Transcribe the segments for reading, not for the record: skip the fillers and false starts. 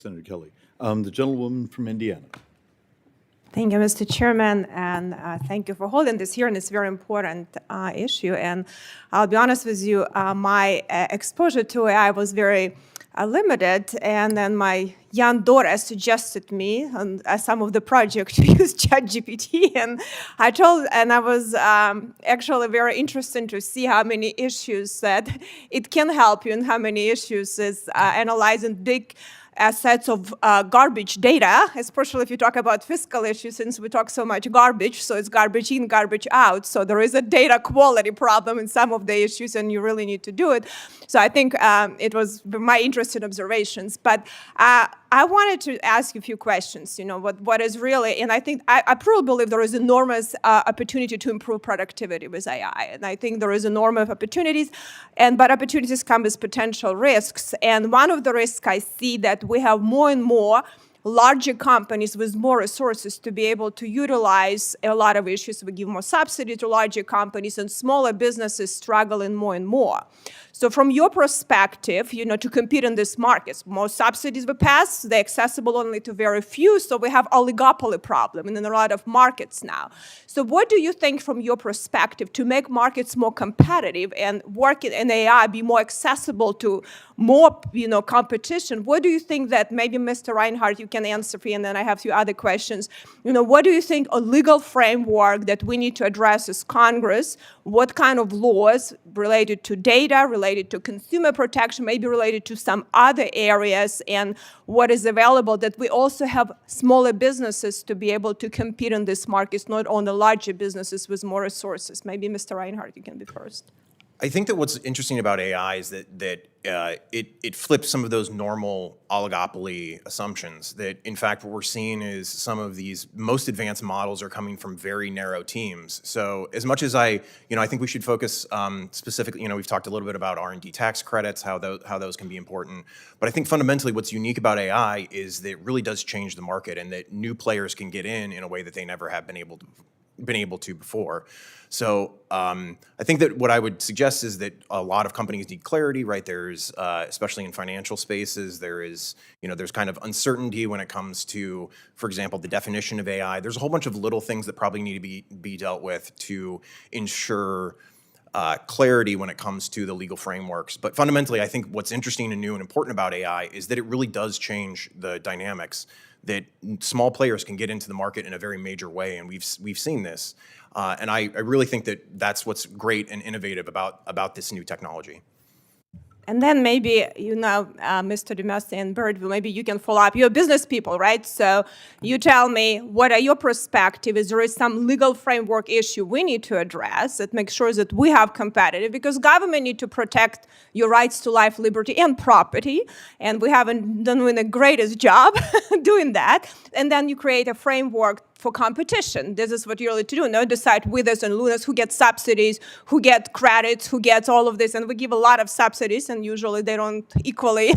Senator Kelly. The gentlewoman from Indiana. Thank you, Mr. Chairman, and thank you for holding this hearing. It's a very important issue, and I'll be honest with you, my exposure to AI was very limited, and then my young daughter suggested me on some of the projects to use ChatGPT, and I was actually very interested to see how many issues that it can help you and how many issues is analyzing big sets of garbage data, especially if you talk about fiscal issues, since we talk so much garbage, so it's garbage in, garbage out. So there is a data quality problem in some of the issues, and you really need to do it. So I think it was my interest in observations. But I wanted to ask you a few questions, what is really, and I think I truly believe there is enormous opportunity to improve productivity with AI. And I think there is enormous opportunities, but opportunities come with potential risks. And one of the risks I see that we have more and more larger companies with more resources to be able to utilize a lot of issues. We give more subsidy to larger companies, and smaller businesses struggling more and more. So from your perspective, to compete in these markets, more subsidies we pass, they're accessible only to very few, so we have oligopoly problem in a lot of markets now. So what do you think from your perspective to make markets more competitive and work in AI be more accessible to more, competition? What do you think that maybe Mr. Reinhardt, you can answer for, and then I have a few other questions. What do you think a legal framework that we need to address as Congress? What kind of laws related to data, related to consumer protection, maybe related to some other areas, and what is available that we also have smaller businesses to be able to compete in these markets, not only larger businesses with more resources? Maybe Mr. Reinhardt, you can be first. I think that what's interesting about AI is that it flips some of those normal oligopoly assumptions. That in fact, what we're seeing is some of these most advanced models are coming from very narrow teams. So as much as I think we should focus specifically. We've talked a little bit about R&D tax credits, how those can be important. But I think fundamentally, what's unique about AI is that it really does change the market, and that new players can get in a way that they never have been able to before. So I think that what I would suggest is that a lot of companies need clarity, right? There's, especially in financial spaces, there's kind of uncertainty when it comes to, for example, the definition of AI. There's a whole bunch of little things that probably need to be dealt with to ensure clarity when it comes to the legal frameworks. But fundamentally, I think what's interesting and new and important about AI is that it really does change the dynamics, that small players can get into the market in a very major way, and we've seen this. And I really think that that's what's great and innovative about this new technology. And then maybe, Mr. Demasi and Bird, maybe you can follow up. You're business people, right? So you tell me, what are your perspective? Is there some legal framework issue we need to address that makes sure that we have competitive? Because government need to protect your rights to life, liberty, and property. And we haven't done the greatest job doing that. And then you create a framework for competition. This is what you really to do. Not decide winners and losers, who get subsidies, who get credits, who gets all of this. And we give a lot of subsidies, and usually they don't equally,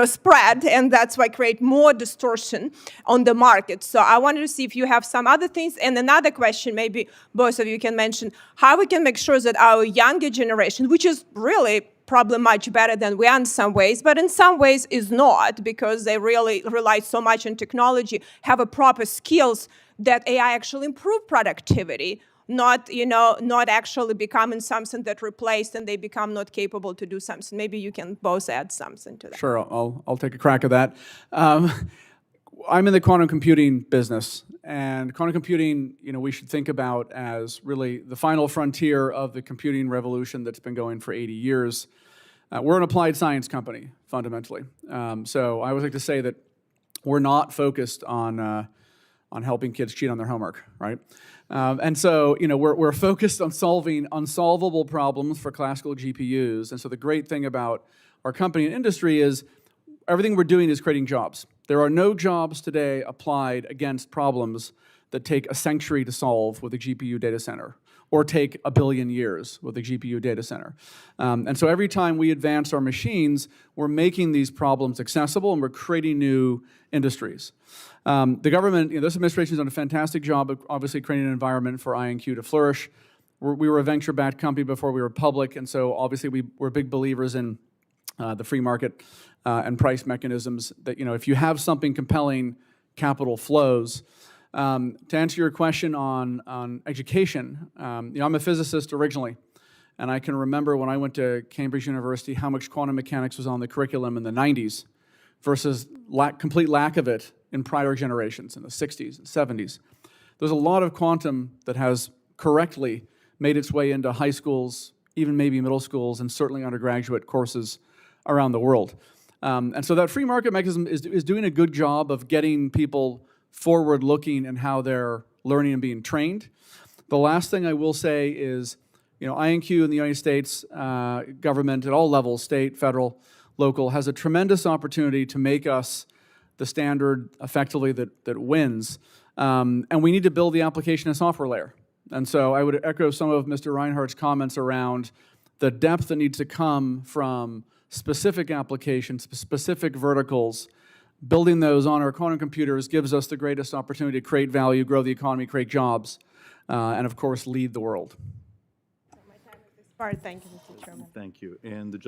spread. And that's why create more distortion on the market. So I wanted to see if you have some other things. And another question, maybe both of you can mention, how we can make sure that our younger generation, which is really probably much better than we are in some ways, but in some ways is not, because they really rely so much on technology, have a proper skills that AI actually improve productivity, not actually becoming something that replaced and they become not capable to do something. Maybe you can both add something to that. Sure, I'll take a crack at that. I'm in the quantum computing business, and quantum computing, we should think about as really the final frontier of the computing revolution that's been going for 80 years. We're an applied science company, fundamentally. So I always like to say that we're not focused on helping kids cheat on their homework, right? And so, we're focused on solving unsolvable problems for classical GPUs. And so the great thing about our company and industry is everything we're doing is creating jobs. There are no jobs today applied against problems that take a century to solve with a GPU data center, or take 1 billion years with a GPU data center. And so every time we advance our machines, we're making these problems accessible, and we're creating new industries. The government, this administration has done a fantastic job of obviously creating an environment for I&Q to flourish. We were a venture-backed company before we were public, and so obviously we're big believers in the free market and price mechanisms that, if you have something compelling, capital flows. To answer your question on education, I'm a physicist originally, and I can remember when I went to Cambridge University how much quantum mechanics was on the curriculum in the 90s versus complete lack of it in prior generations in the 60s and 70s. There's a lot of quantum that has correctly made its way into high schools, even maybe middle schools, and certainly undergraduate courses around the world. And so that free market mechanism is doing a good job of getting people forward-looking in how they're learning and being trained. The last thing I will say is, INQ in the United States government at all levels, state, federal, local, has a tremendous opportunity to make us the standard effectively that wins. And we need to build the application and software layer. And so I would echo some of Mr. Reinhardt's comments around the depth that needs to come from specific applications, specific verticals. Building those on our quantum computers gives us the greatest opportunity to create value, grow the economy, create jobs, and of course, lead the world. My time has expired. Thank you, Mr. Chairman. Thank you. And the